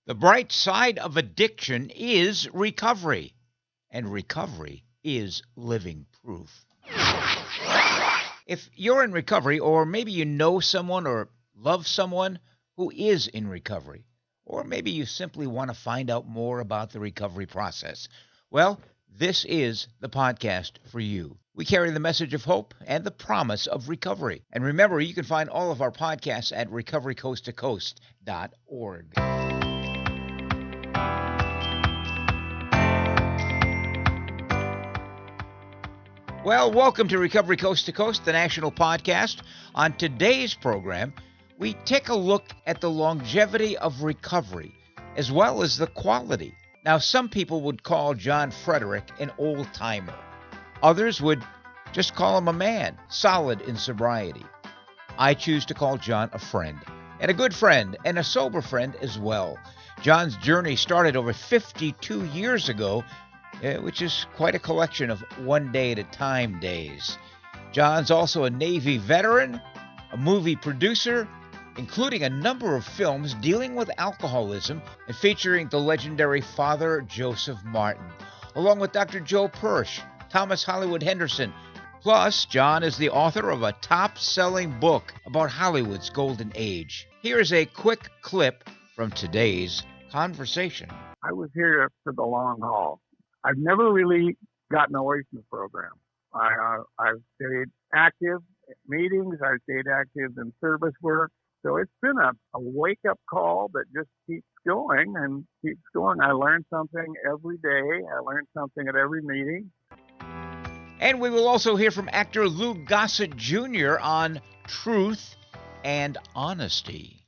The bright side of addiction is recovery, and recovery is living proof. If you're in recovery, or maybe you know someone or love someone who is in recovery, or maybe you simply want to find out more about the recovery process, well, this is the podcast for you. We carry the message of hope and the promise of recovery. And remember, you can find all of our podcasts at recoverycoasttocoast.org. Well, welcome to Recovery Coast to Coast, the national podcast. On today's program, we take a look at the longevity of recovery, as well as the quality. Now, some people would call John Frederick an old-timer. Others would just call him a man, solid in sobriety. I choose to call John a friend, and a good friend, and a sober friend as well. John's journey started over 52 years ago, which is quite a collection of one-day-at-a-time days. John's also a Navy veteran, a movie producer, including a number of films dealing with alcoholism and featuring the legendary Father Joseph Martin, along with Dr. Joe Persh, Thomas Hollywood Henderson. Plus, John is the author of a top-selling book about Hollywood's golden age. Here's a quick clip from today's conversation. I was here for the long haul. I've never really gotten away from the program. I've stayed active at meetings. I've stayed active in service work. So it's been a wake-up call that just keeps going and keeps going. I learn something every day. I learn something at every meeting. And we will also hear from actor Lou Gossett Jr. on truth and honesty.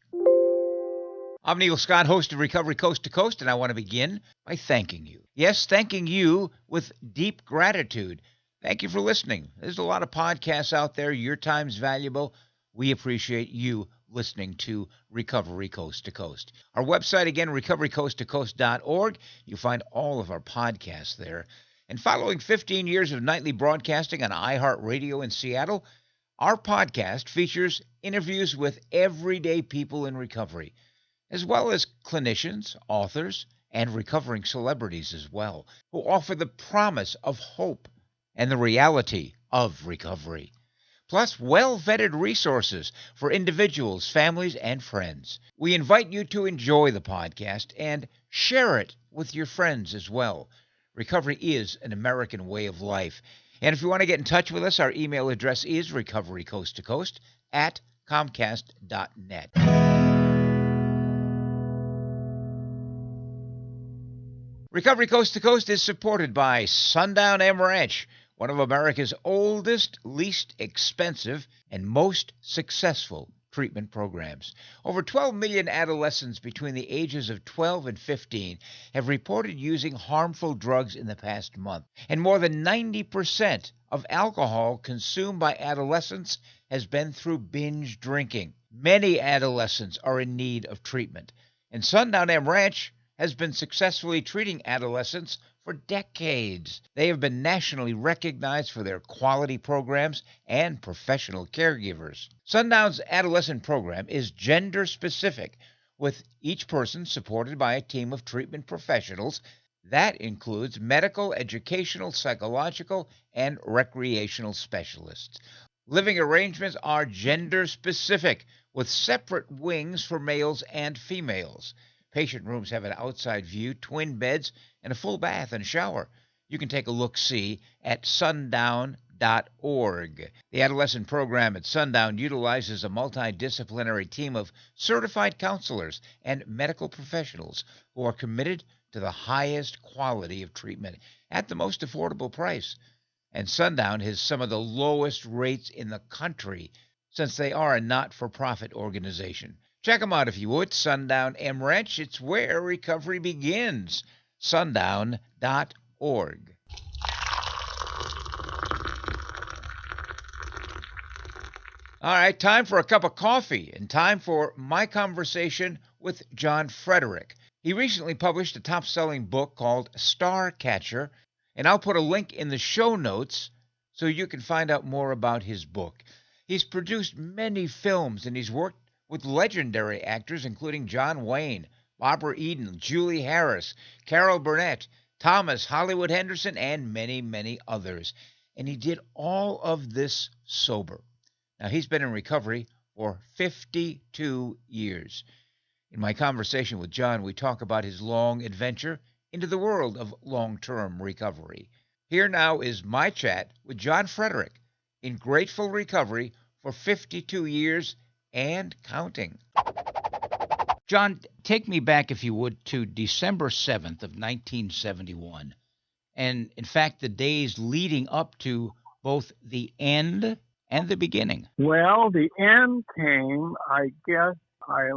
I'm Neil Scott, host of Recovery Coast to Coast, and I want to begin by thanking you. Yes, thanking you with deep gratitude. Thank you for listening. There's a lot of podcasts out there. Your time's valuable. We appreciate you listening to Recovery Coast to Coast. Our website, again, recoverycoasttocoast.org. You'll find all of our podcasts there. And following 15 years of nightly broadcasting on iHeartRadio in Seattle, our podcast features interviews with everyday people in recovery, as well as clinicians, authors, and recovering celebrities as well, who offer the promise of hope and the reality of recovery. Plus, well-vetted resources for individuals, families, and friends. We invite you to enjoy the podcast and share it with your friends as well. Recovery is an American way of life. And if you want to get in touch with us, our email address is recoverycoasttocoast@comcast.net. Recovery Coast to Coast is supported by Sundown M Ranch, one of America's oldest, least expensive, and most successful treatment programs. Over 12 million adolescents between the ages of 12 and 15 have reported using harmful drugs in the past month, and more than 90% of alcohol consumed by adolescents has been through binge drinking. Many adolescents are in need of treatment, and Sundown M Ranch has been successfully treating adolescents for decades. They have been nationally recognized for their quality programs and professional caregivers. Sundown's adolescent program is gender-specific, with each person supported by a team of treatment professionals. That includes medical, educational, psychological, and recreational specialists. Living arrangements are gender-specific, with separate wings for males and females. Patient rooms have an outside view, twin beds, and a full bath and shower. You can take a look-see at sundown.org. The adolescent program at Sundown utilizes a multidisciplinary team of certified counselors and medical professionals who are committed to the highest quality of treatment at the most affordable price. And Sundown has some of the lowest rates in the country, since they are a not-for-profit organization. Check them out if you would. Sundown M Ranch. It's where recovery begins. Sundown.org. All right, time for a cup of coffee and time for my conversation with John Frederick. He recently published a top-selling book called StarCatcher, and I'll put a link in the show notes so you can find out more about his book. He's produced many films, and he's worked with legendary actors including John Wayne, Barbara Eden, Julie Harris, Carol Burnett, Thomas Hollywood Henderson, and many, many others. And he did all of this sober. Now, he's been in recovery for 52 years. In my conversation with John, we talk about his long adventure into the world of long-term recovery. Here now is my chat with John Frederick in grateful recovery for 52 years and counting. John, take me back, if you would, to December 7th of 1971, and in fact, the days leading up to both the end and the beginning. Well, the end came, I guess. I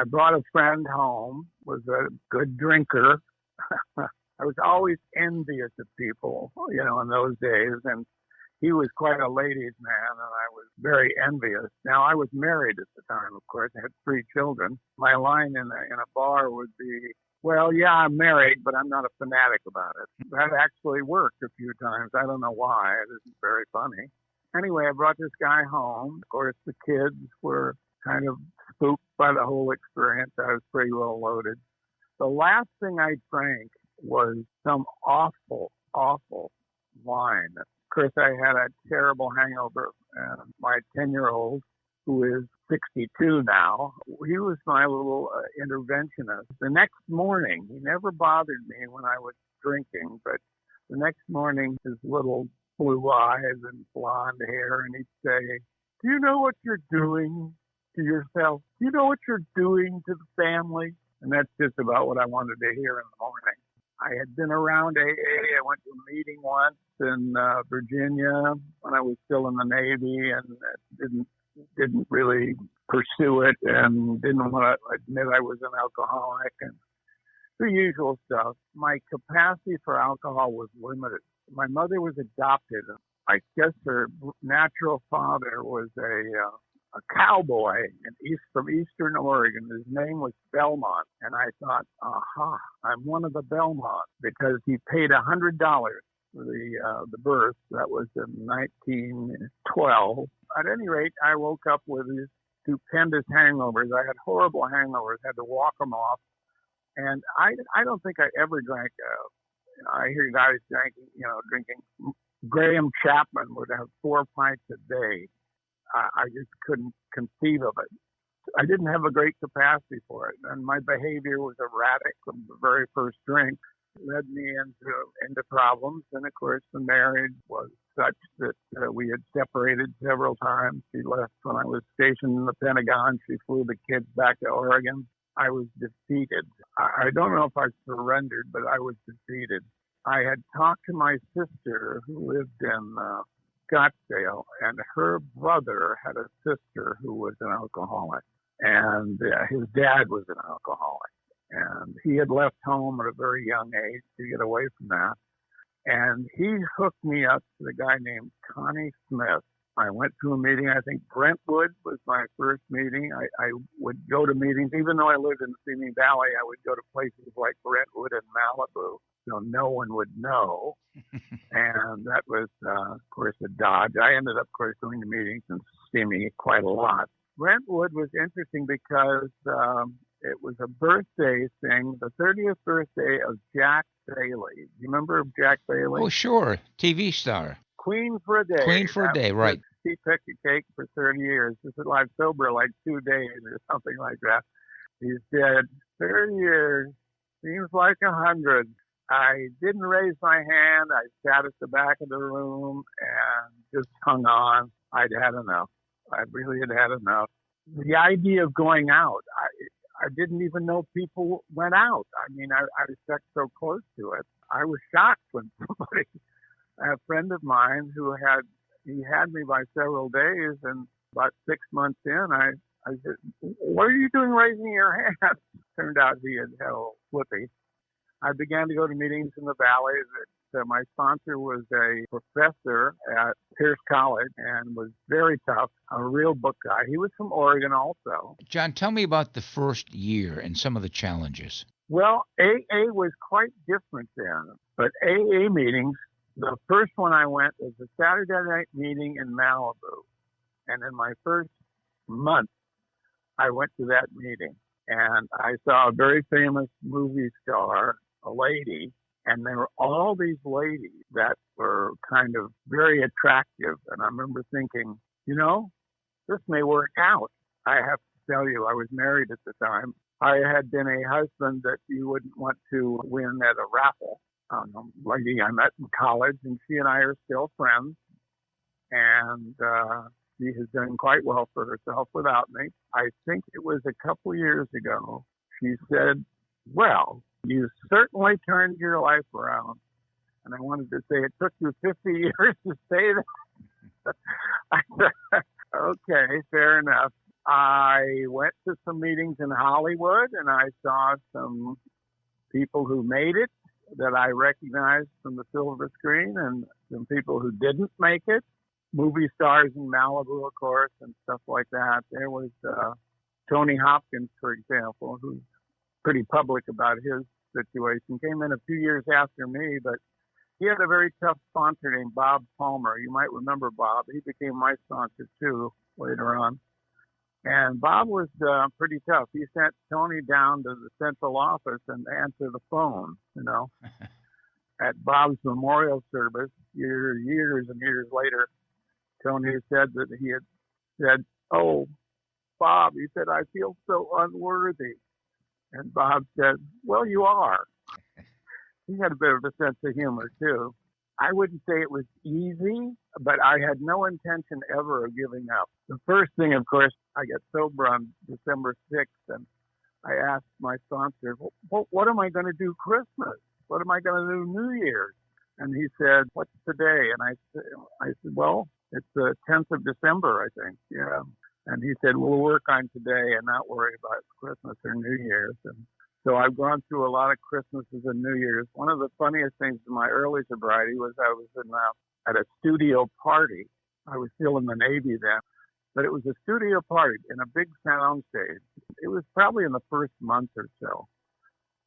brought a friend home, was a good drinker. I was always envious of people, in those days. And he was quite a ladies' man, and I was very envious. Now, I was married at the time, of course. I had 3 children. My line in a bar would be, well, yeah, I'm married, but I'm not a fanatic about it. That actually worked a few times. I don't know why. It isn't very funny. Anyway, I brought this guy home. Of course, the kids were kind of spooked by the whole experience. I was pretty well loaded. The last thing I drank was some awful, awful wine. Of course, I had a terrible hangover. And my 10-year-old, who is 62 now, he was my little interventionist. The next morning, he never bothered me when I was drinking, but the next morning, his little blue eyes and blonde hair, and he'd say, "Do you know what you're doing to yourself? Do you know what you're doing to the family?" And that's just about what I wanted to hear in the morning. I had been around AA. I went to a meeting once in Virginia when I was still in the Navy, and didn't really pursue it, and didn't want to admit I was an alcoholic, and the usual stuff. My capacity for alcohol was limited. My mother was adopted. I guess her natural father was a cowboy from Eastern Oregon. His name was Belmont. And I thought, aha, I'm one of the Belmonts, because he paid $100 for the birth. That was in 1912. At any rate, I woke up with these stupendous hangovers. I had horrible hangovers, had to walk them off. And I don't think I ever drank. I hear guys drinking. Graham Chapman would have 4 pints a day. I just couldn't conceive of it. I didn't have a great capacity for it, and my behavior was erratic from the very first drink. It led me into problems, and of course the marriage was such that we had separated several times. She left when I was stationed in the Pentagon. She flew the kids back to Oregon. I was defeated. I don't know if I surrendered, but I was defeated. I had talked to my sister who lived in Scottsdale, and her brother had a sister who was an alcoholic, and his dad was an alcoholic, and he had left home at a very young age to get away from that, and he hooked me up to a guy named Connie Smith. I went to a meeting. I think Brentwood was my first meeting. I would go to meetings, even though I lived in the Simi Valley, I would go to places like Brentwood and Malibu, so no one would know. And that was, of course, a dodge. I ended up, of course, going to meetings in Simi quite a lot. Brentwood was interesting because it was a birthday thing, the 30th birthday of Jack Bailey. Do you remember Jack Bailey? Oh, sure. TV star. Queen for a Day. Queen for a Day, right. She picked a cake for 30 years. This is like sober like 2 days or something like that. He's dead. 30 years. Seems like 100. I didn't raise my hand. I sat at the back of the room and just hung on. I'd had enough. I really had had enough. The idea of going out, I didn't even know people went out. I mean, I was stuck so close to it. I was shocked when somebody, a friend of mine he had me by several days, and about 6 months in, I said, "What are you doing raising your hand?" Turned out he had had a flippy. I began to go to meetings in the valley. My sponsor was a professor at Pierce College and was very tough, a real book guy. He was from Oregon also. John, tell me about the first year and some of the challenges. Well, AA was quite different then. But AA meetings, the first one I went was a Saturday night meeting in Malibu. And in my first month, I went to that meeting. and I saw a very famous movie star, a lady, and there were all these ladies that were kind of very attractive. And I remember thinking, you know, this may work out. I have to tell you, I was married at the time. I had been a husband that you wouldn't want to win at a raffle. Lady I met in college, and she and I are still friends. And she has done quite well for herself without me. I think it was a couple years ago. She said, well, you certainly turned your life around. And I wanted to say, it took you 50 years to say that. I said, okay, fair enough. I went to some meetings in Hollywood, and I saw some people who made it that I recognized from the silver screen, and some people who didn't make it. Movie stars in Malibu, of course, and stuff like that. There was Tony Hopkins, for example, who's pretty public about his situation. Came in a few years after me, but he had a very tough sponsor named Bob Palmer. You might remember Bob. He became my sponsor, too, later on. And Bob was pretty tough. He sent Tony down to the central office and answer the phone, you know. At Bob's memorial service, years and years later, Tony said that he had said, oh, Bob, he said, I feel so unworthy. And Bob said, well, you are. He had a bit of a sense of humor, too. I wouldn't say it was easy, but I had no intention ever of giving up. The first thing, of course, I got sober on December 6th, and I asked my sponsor, well, what am I going to do Christmas? What am I going to do New Year's? And he said, what's today? And I said, well, it's the 10th of December, I think. Yeah. And he said, we'll work on today and not worry about Christmas or New Year's. And so I've gone through a lot of Christmases and New Year's. One of the funniest things in my early sobriety was I was at a studio party. I was still in the Navy then, but it was a studio party in a big sound stage. It was probably in the first month or so.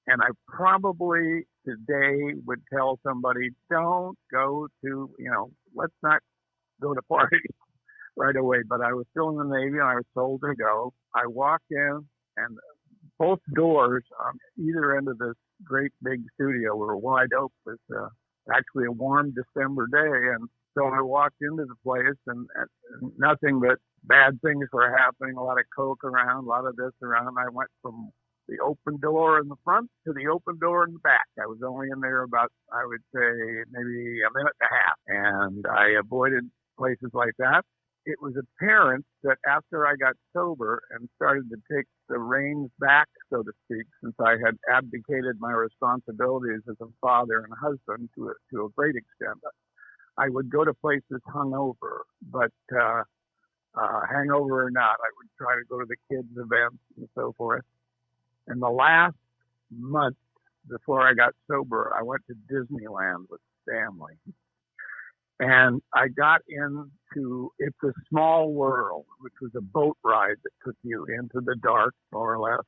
And I probably today would tell somebody, don't go to, let's not go to parties right away. But I was still in the Navy and I was told to go. I walked in and both doors on either end of this great big studio were wide open. It was actually a warm December day. And so I walked into the place and nothing but bad things were happening. A lot of coke around, a lot of this around. I went from the open door in the front to the open door in the back. I was only in there about, I would say, maybe a minute and a half. And I avoided places like that. It was apparent that after I got sober and started to take the reins back, so to speak, since I had abdicated my responsibilities as a father and husband to a great extent, I would go to places hungover. But hangover or not, I would try to go to the kids' events and so forth. And the last month before I got sober, I went to Disneyland with family. And I got into It's a Small World, which was a boat ride that took you into the dark, more or less.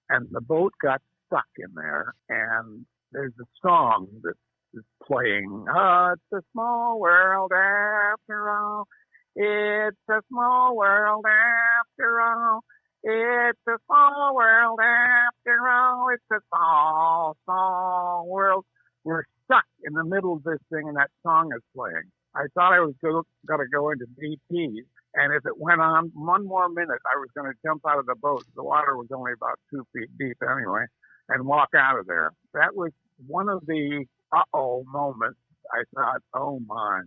And the boat got stuck in there. And there's a song that is playing. It's a small world after all. It's a small world after all. It's a small world after all. It's a small, small world. We're stuck in the middle of this thing, and that song is playing. I thought I was going to go into DTs, and if it went on one more minute, I was going to jump out of the boat. The water was only about 2 feet deep anyway, and walk out of there. That was one of the uh-oh moments. I thought, oh, my.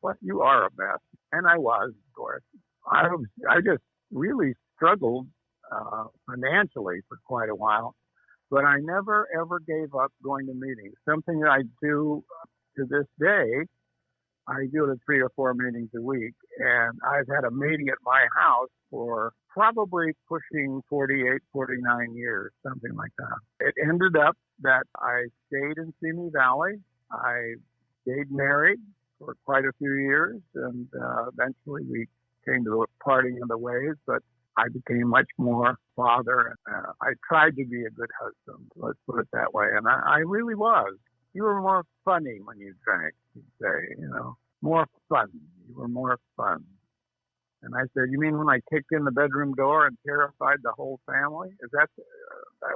Well, you are a mess. And I was, of course. I just really struggled financially for quite a while. But I never, ever gave up going to meetings. Something that I do to this day. I go to 3 or 4 meetings a week. And I've had a meeting at my house for probably pushing 48, 49 years, something like that. It ended up that I stayed in Simi Valley. I stayed married for quite a few years. And eventually we came to a parting of the ways. But I became much more father. I tried to be a good husband, let's put it that way. And I really was. You were more funny when you drank, you'd say, more fun. You were more fun. And I said, "You mean when I kicked in the bedroom door and terrified the whole family? That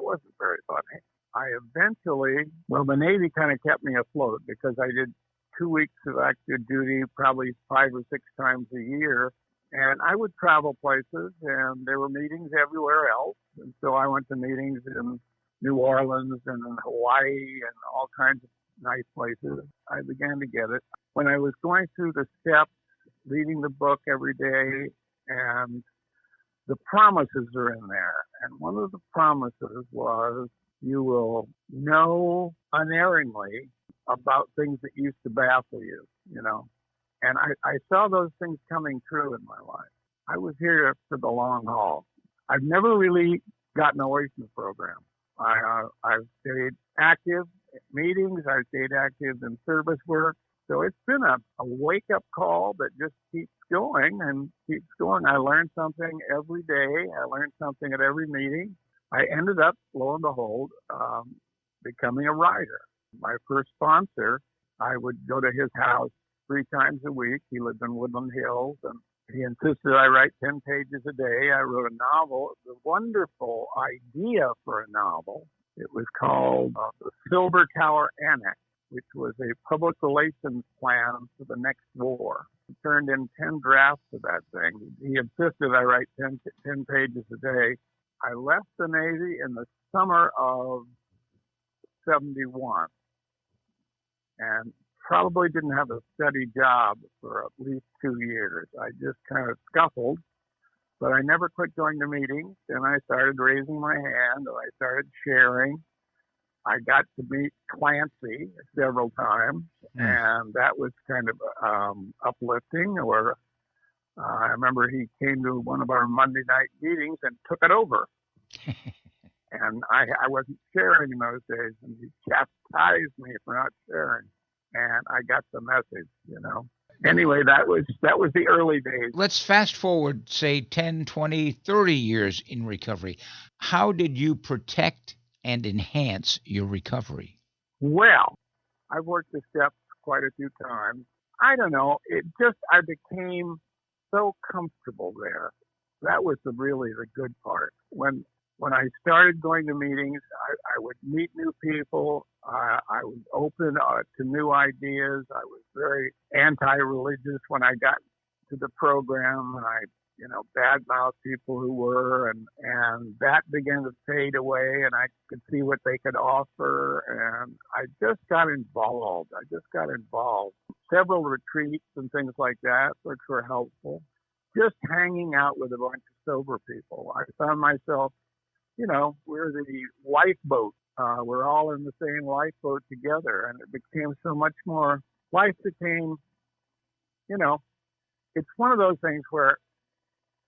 wasn't very funny." I eventually, well, the Navy kind of kept me afloat because I did 2 weeks of active duty, probably 5 or 6 times a year. And I would travel places, and there were meetings everywhere else. And so I went to meetings in New Orleans and in Hawaii and all kinds of nice places. I began to get it. When I was going through the steps, reading the book every day, and the promises are in there. And one of the promises was you will know unerringly about things that used to baffle you, you know. And I saw those things coming true in my life. I was here for the long haul. I've never really gotten away from the program. I've stayed active at meetings. I've stayed active in service work. So it's been a wake-up call that just keeps going and keeps going. I learned something every day. I learned something at every meeting. I ended up, lo and behold, becoming a writer. My first sponsor, I would go to his house 3 times a week. He lived in Woodland Hills, and he insisted I write 10 pages a day. I wrote a novel. It was a wonderful idea for a novel. It was called The Silver Tower Annex, which was a public relations plan for the next war. He turned in 10 drafts of that thing. He insisted I write 10 pages a day. I left the Navy in the summer of 71 and probably didn't have a steady job for at least 2 years. I just kind of scuffled, but I never quit going to meetings, and I started raising my hand, and I started sharing. I got to meet Clancy several times, and that was kind of uplifting. Or I remember he came to one of our Monday night meetings and took it over. And I wasn't sharing in those days, and he chastised me for not sharing. And I got the message, you know. Anyway, that was the early days. Let's fast forward, say, 10, 20, 30 years in recovery. How did you protect and enhance your recovery? Well, I've worked the steps quite a few times. I don't know. I became so comfortable there. That was really the good part. When I started going to meetings, I would meet new people. I was open to new ideas. I was very anti-religious when I got to the program, and I, badmouthed people who were, and that began to fade away, and I could see what they could offer, and I just got involved. Several retreats and things like that, which were helpful. Just hanging out with a bunch of sober people. I found myself, we're the lifeboat. We're all in the same lifeboat together, and it became so much more. Life became, it's one of those things where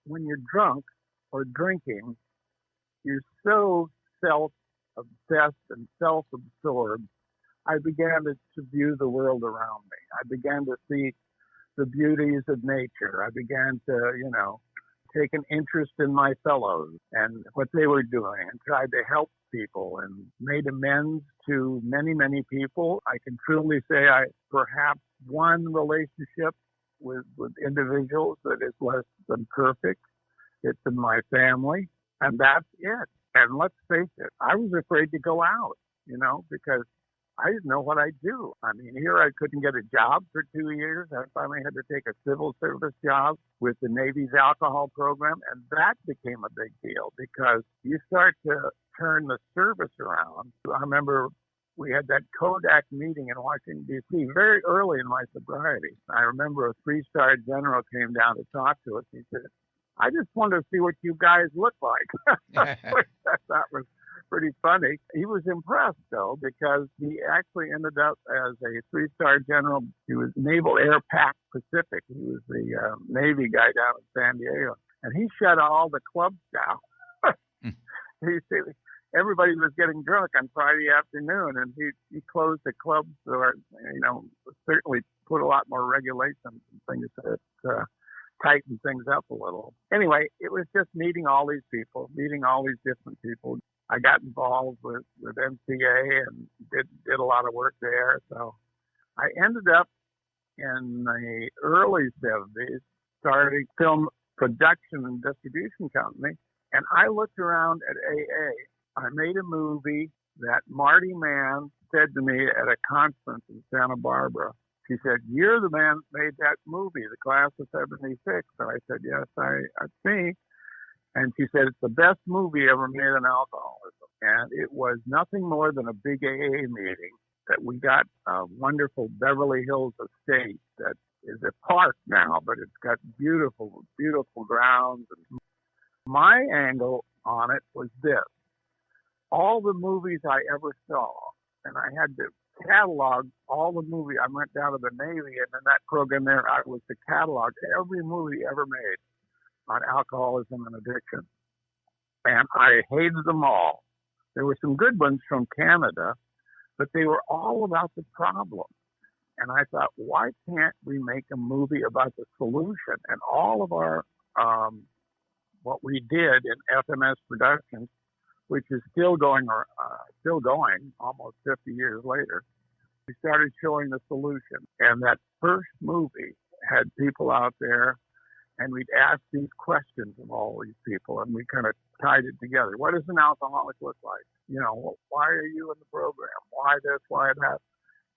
when you're drunk or drinking, you're so self-obsessed and self-absorbed. I began to view the world around me. I began to see the beauties of nature. I began to, take an interest in my fellows and what they were doing, and tried to help people and made amends to many, many people. I can truly say I perhaps one relationship with individuals that is less than perfect. It's in my family, and that's it. And let's face it, I was afraid to go out, because I didn't know what I'd do. I mean, here I couldn't get a job for 2 years. I finally had to take a civil service job with the Navy's alcohol program, and that became a big deal because you start to turn the service around. I remember we had that Kodak meeting in Washington, D.C. very early in my sobriety. I remember a 3-star general came down to talk to us. He said, "I just wanted to see what you guys look like," which I thought was pretty funny. He was impressed, though, because he actually ended up as a 3-star general. He was Naval Air Pac Pacific. He was the Navy guy down in San Diego. And he shut all the clubs down. He said everybody was getting drunk on Friday afternoon, and he closed the clubs, or, certainly put a lot more regulations and things that tightened things up a little. Anyway, it was just meeting all these people, meeting all these different people. I got involved with MCA and did a lot of work there. So I ended up in the early 70s starting film production and distribution company. And I looked around at AA. I made a movie that Marty Mann said to me at a conference in Santa Barbara. She said, "You're the man that made that movie, The Class of '76." And I said, "Yes, that's me." And she said, "It's the best movie ever made on alcoholism." And it was nothing more than a big AA meeting that we got a wonderful Beverly Hills estate that is a park now, but it's got beautiful, beautiful grounds. And my angle on it was this. All the movies I ever saw, and I had to catalog all the movies. I went down to the Navy, and in that program there, I was to catalog every movie ever made on alcoholism and addiction. And I hated them all. There were some good ones from Canada, but they were all about the problem. And I thought, why can't we make a movie about the solution? And all of our, what we did in FMS Productions, which is still going almost 50 years later, we started showing the solution. And that first movie had people out there, and we'd ask these questions of all these people, and we kind of tied it together. What does an alcoholic look like? You know, why are you in the program? Why this, why that?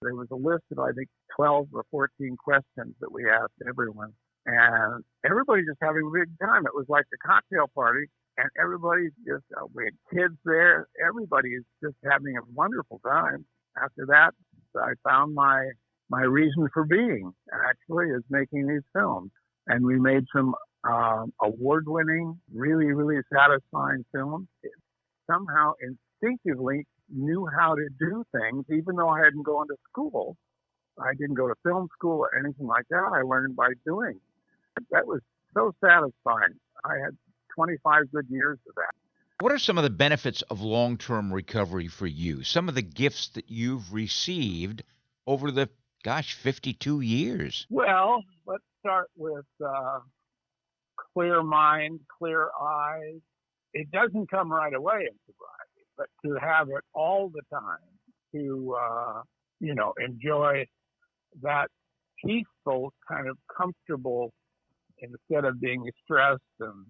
There was a list of, I think, 12 or 14 questions that we asked everyone. And everybody just having a big time. It was like a cocktail party, and everybody's just, we had kids there. Everybody is just having a wonderful time. After that, I found my reason for being, actually, is making these films. And we made some award-winning, really, really satisfying films. It somehow instinctively knew how to do things, even though I hadn't gone to school. I didn't go to film school or anything like that. I learned by doing. That was so satisfying. I had 25 good years of that. What are some of the benefits of long-term recovery for you? Some of the gifts that you've received over the, 52 years? Well, let's start with clear mind, clear eyes. It doesn't come right away in sobriety, but to have it all the time, to, enjoy that peaceful, kind of comfortable, instead of being stressed and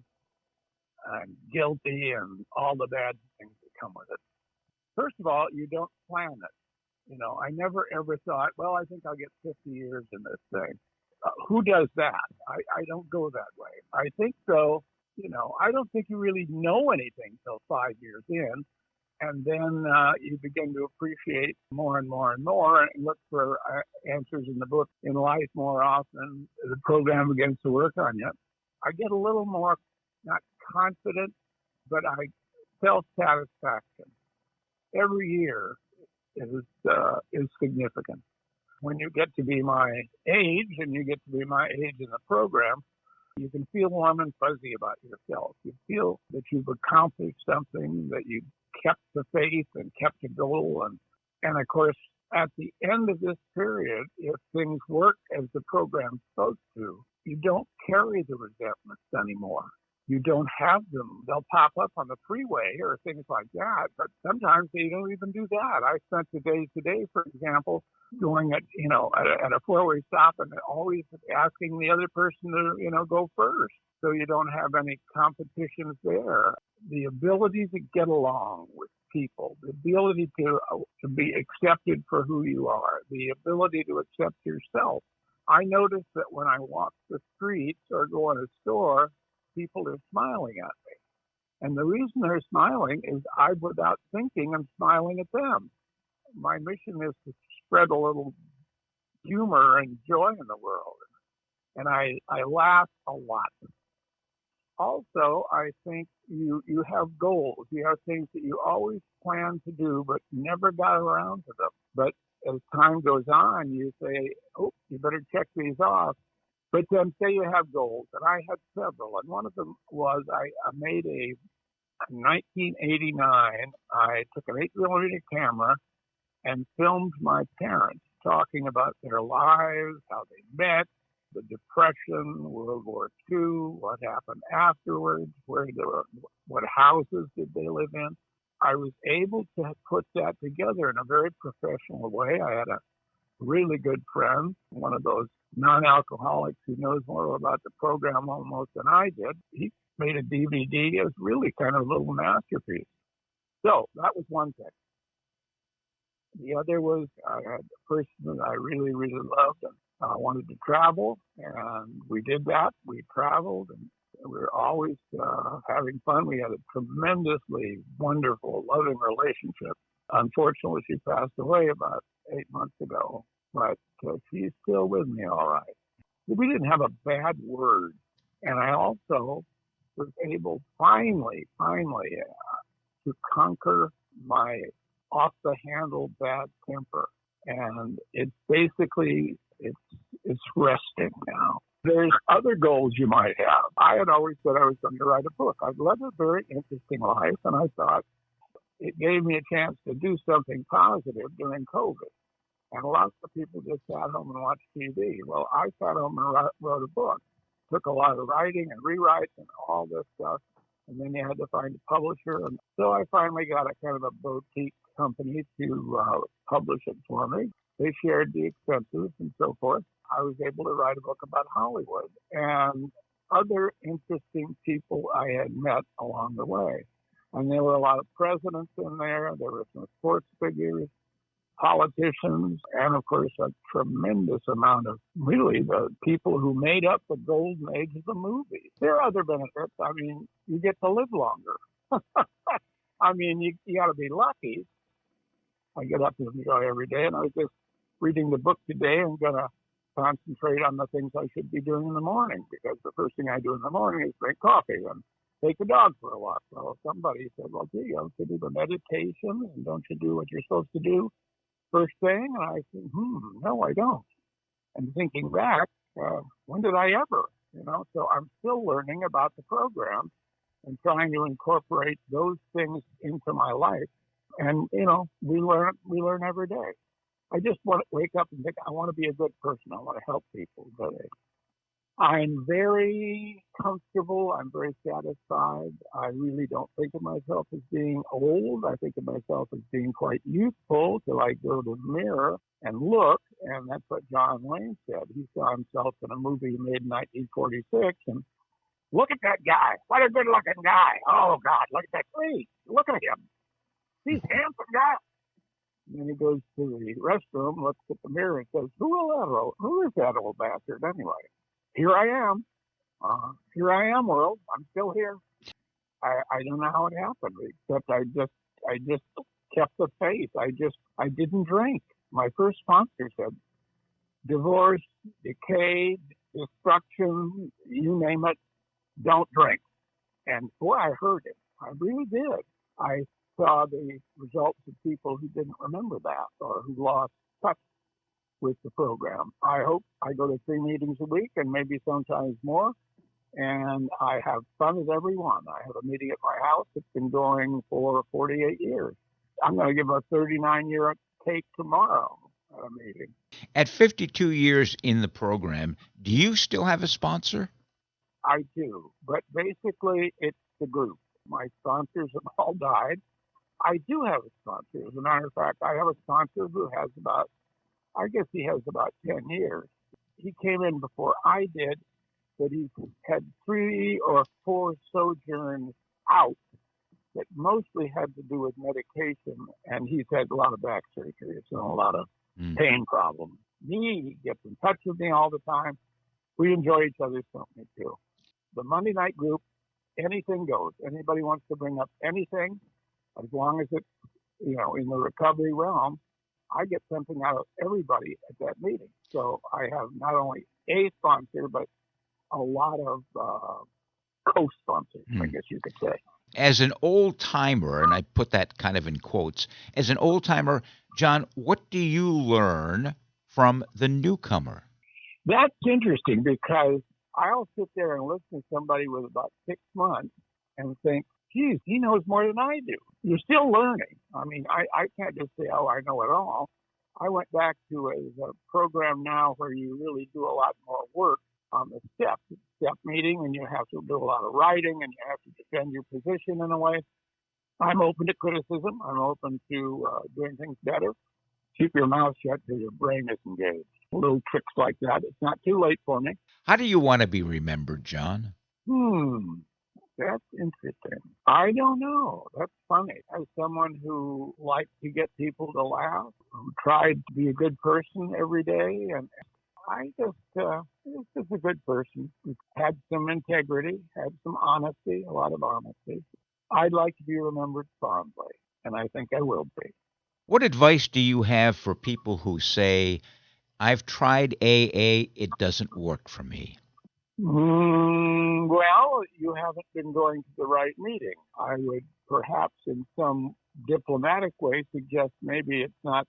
guilty and all the bad things that come with it. First of all, you don't plan it. I never ever thought, well, I think I'll get 50 years in this thing. Who does that? I don't go that way. I think so. I don't think you really know anything till 5 years in. And then you begin to appreciate more and more and more and look for answers in the book in life more often. The program begins to work on you. I get a little more, not confident, but self-satisfaction. Every year is significant. When you get to be my age, and you get to be my age in the program, you can feel warm and fuzzy about yourself. You feel that you've accomplished something, that you kept the faith and kept a goal. And of course, at the end of this period, if things work as the program's supposed to, you don't carry the resentments anymore. You don't have them. They'll pop up on the freeway or things like that, but sometimes they don't even do that. I spent the day today, for example, going at a four-way stop and always asking the other person to, go first, so you don't have any competitions there. The ability to get along with people, the ability to be accepted for who you are, the ability to accept yourself. I notice that when I walk the streets or go in a store, people are smiling at me. And the reason they're smiling is without thinking, I'm smiling at them. My mission is to spread a little humor and joy in the world. And I laugh a lot. Also, I think you have goals. You have things that you always planned to do, but never got around to them. But as time goes on, you say, oh, you better check these off. But then say you have goals, and I had several. And one of them was I made in 1989, I took an 8mm camera and filmed my parents talking about their lives, how they met, the Depression, World War II, what happened afterwards, what houses did they live in. I was able to put that together in a very professional way. I had a really good friend, one of those non-alcoholics who knows more about the program almost than I did. He made a DVD. It was really kind of a little masterpiece. So that was one thing. The other was I had a person that I really, really loved and wanted to travel, and we did that. We traveled, and we were always having fun. We had a tremendously wonderful, loving relationship. Unfortunately, she passed away about 8 months ago, but she's still with me all right. We didn't have a bad word, and I also was able finally to conquer my off-the-handle bad temper. And it's basically, it's resting now. There's other goals you might have. I had always said I was going to write a book. I've led a very interesting life, and I thought it gave me a chance to do something positive during COVID. And lots of people just sat home and watched TV. Well, I sat home and wrote a book. Took a lot of writing and rewrites and all this stuff. And then you had to find a publisher. And so I finally got a kind of a boutique company to publish it for me. They shared the expenses and so forth. I was able to write a book about Hollywood and other interesting people I had met along the way. And there were a lot of presidents in there. There were some sports figures, politicians, and of course a tremendous amount of really the people who made up the golden age of the movies. There are other benefits. I mean, you get to live longer. I mean, you got to be lucky. I get up and enjoy every day, and I was just reading the book today and going to concentrate on the things I should be doing in the morning, because the first thing I do in the morning is drink coffee and take the dog for a walk. Well, somebody said, well, gee, don't you do the meditation, and don't you do what you're supposed to do first thing? And I said, no, I don't. And thinking back, when did I ever? So I'm still learning about the program and trying to incorporate those things into my life. And, we learn every day. I just want to wake up and think, I want to be a good person. I want to help people today. I'm very comfortable. I'm very satisfied. I really don't think of myself as being old. I think of myself as being quite youthful till I go to the mirror and look. And that's what John Wayne said. He saw himself in a movie made in 1946. And look at that guy. What a good looking guy. Oh, God, look at that face. Look at him. He's a handsome guy. And then he goes to the restroom, looks at the mirror and says, who is that old bastard anyway? Here I am. Here I am, world. I'm still here. I don't know how it happened, except I just kept the faith. I didn't drink. My first sponsor said, divorce, decay, destruction, you name it, don't drink. And boy, I heard it. I really did. I saw the results of people who didn't remember that or who lost touch with the program. I hope I go to 3 meetings a week and maybe sometimes more. And I have fun at every one. I have a meeting at my house that's been going for 48 years. I'm going to give a 39-year cake tomorrow at a meeting. At 52 years in the program, do you still have a sponsor? I do, but basically it's the group. My sponsors have all died. I do have a sponsor. As a matter of fact, I have a sponsor who has about 10 years. He came in before I did, but he had 3 or 4 sojourns out that mostly had to do with medication, and he's had a lot of back surgery, so a lot of pain problems. He gets in touch with me all the time. We enjoy each other's company, too. The Monday night group, anything goes. Anybody wants to bring up anything, as long as it's, in the recovery realm, I get something out of everybody at that meeting. So I have not only a sponsor, but a lot of co-sponsors, I guess you could say. As an old-timer, and I put that kind of in quotes, as an old-timer, John, what do you learn from the newcomer? That's interesting because I'll sit there and listen to somebody with about 6 months and think, geez, he knows more than I do. You're still learning. I mean, I can't just say, oh, I know it all. I went back to a program now where you really do a lot more work on the step meeting, and you have to do a lot of writing, and you have to defend your position in a way. I'm open to criticism. I'm open to doing things better. Keep your mouth shut till your brain is engaged. Little tricks like that. It's not too late for me. How do you want to be remembered, John? That's interesting. I don't know. That's funny. As someone who liked to get people to laugh, who tried to be a good person every day, and I was just a good person. Had some integrity, had some honesty, a lot of honesty. I'd like to be remembered fondly, and I think I will be. What advice do you have for people who say, I've tried AA, it doesn't work for me? Well, you haven't been going to the right meeting. I would perhaps in some diplomatic way suggest maybe it's not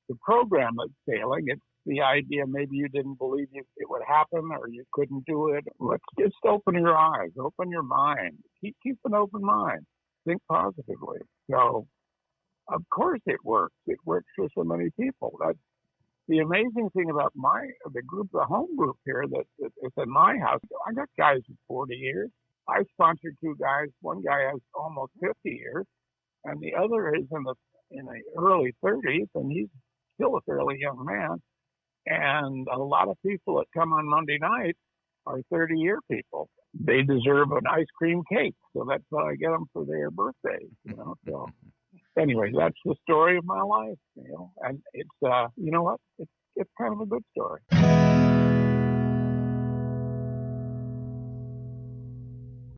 the program that's failing. It's the idea maybe you didn't believe it would happen or you couldn't do it. Let's just open your eyes, open your mind. Keep an open mind. Think positively. So, of course it works. It works for so many people. That's the amazing thing about the home group here that is in my house. I got guys with 40 years. I sponsored two guys. One guy has almost 50 years, and the other is in the early 30s, and he's still a fairly young man. And a lot of people that come on Monday night are 30-year people. They deserve an ice cream cake, so that's what I get them for their birthdays. So. Anyway, that's the story of my life, and it's, you know what? It's kind of a good story.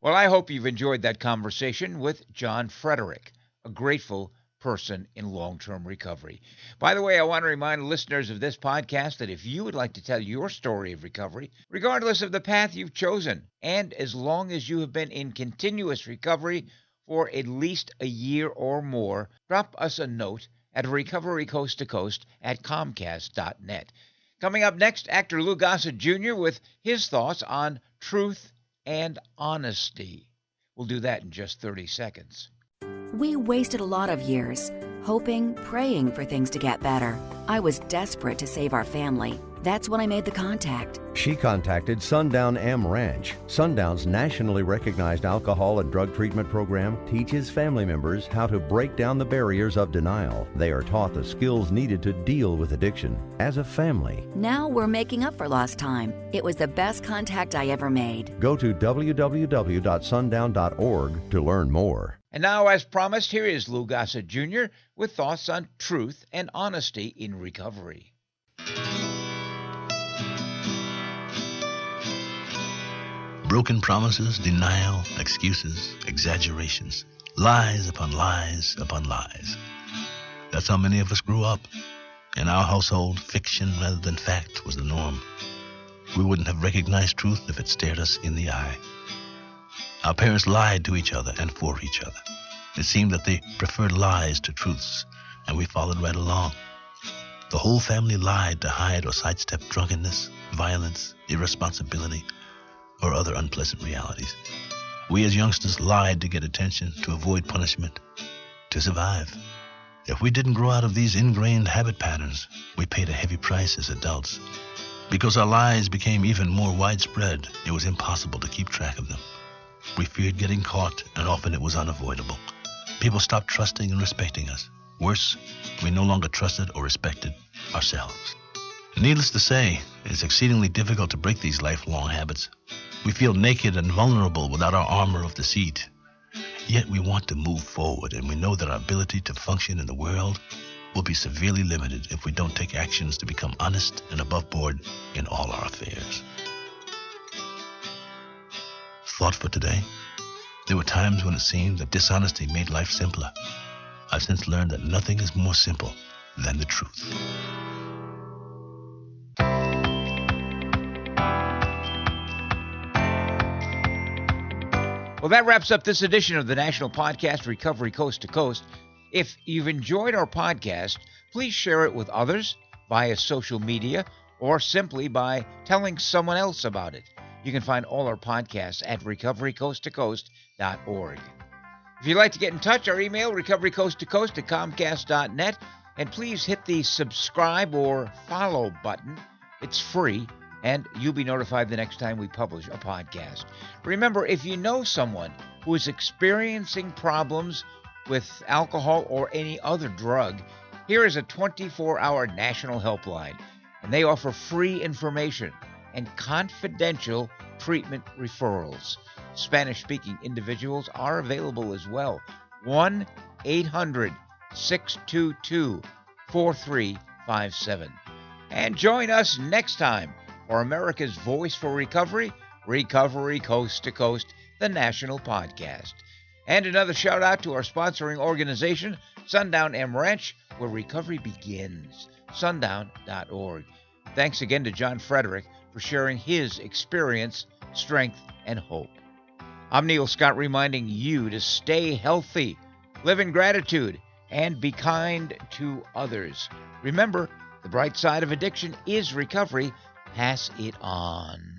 Well, I hope you've enjoyed that conversation with John Frederick, a grateful person in long-term recovery. By the way, I want to remind listeners of this podcast that if you would like to tell your story of recovery, regardless of the path you've chosen, and as long as you have been in continuous recovery for at least a year or more, drop us a note at recoverycoasttocoast@comcast.net. Coming up next, actor Lou Gossett Jr. with his thoughts on truth and honesty. We'll do that in just 30 seconds. We wasted a lot of years hoping, praying for things to get better. I was desperate to save our family. That's when I made the contact. She contacted Sundown Am Ranch. Sundown's nationally recognized alcohol and drug treatment program teaches family members how to break down the barriers of denial. They are taught the skills needed to deal with addiction as a family. Now we're making up for lost time. It was the best contact I ever made. Go to www.sundown.org to learn more. And now, as promised, here is Lou Gossett Jr. with thoughts on truth and honesty in recovery. Broken promises, denial, excuses, exaggerations, lies upon lies upon lies. That's how many of us grew up. In our household, fiction rather than fact was the norm. We wouldn't have recognized truth if it stared us in the eye. Our parents lied to each other and for each other. It seemed that they preferred lies to truths, and we followed right along. The whole family lied to hide or sidestep drunkenness, violence, irresponsibility, or other unpleasant realities. We as youngsters lied to get attention, to avoid punishment, to survive. If we didn't grow out of these ingrained habit patterns, we paid a heavy price as adults. Because our lies became even more widespread, it was impossible to keep track of them. We feared getting caught, and often it was unavoidable. People stopped trusting and respecting us. Worse, we no longer trusted or respected ourselves. Needless to say, it's exceedingly difficult to break these lifelong habits. We feel naked and vulnerable without our armor of deceit. Yet we want to move forward, and we know that our ability to function in the world will be severely limited if we don't take actions to become honest and above board in all our affairs. Thought for today? There were times when it seemed that dishonesty made life simpler. I've since learned that nothing is more simple than the truth. Well, that wraps up this edition of the National Podcast Recovery Coast to Coast. If you've enjoyed our podcast, please share it with others via social media or simply by telling someone else about it. You can find all our podcasts at recoverycoasttocoast.org. If you'd like to get in touch, our email, recoverycoasttocoast@comcast.net, and please hit the subscribe or follow button. It's free, and you'll be notified the next time we publish a podcast. Remember, if you know someone who is experiencing problems with alcohol or any other drug, Here is a 24-hour national helpline, and they offer free information and confidential treatment referrals. Spanish-speaking individuals are available as well. 1-800-622-4357. And join us next time for America's Voice for Recovery, Recovery Coast to Coast, the national podcast. And another shout out to our sponsoring organization, Sundown M Ranch, where recovery begins, sundown.org. Thanks again to John Frederick for sharing his experience, strength, and hope. I'm Neil Scott, reminding you to stay healthy, live in gratitude, and be kind to others. Remember, the bright side of addiction is recovery. Pass it on.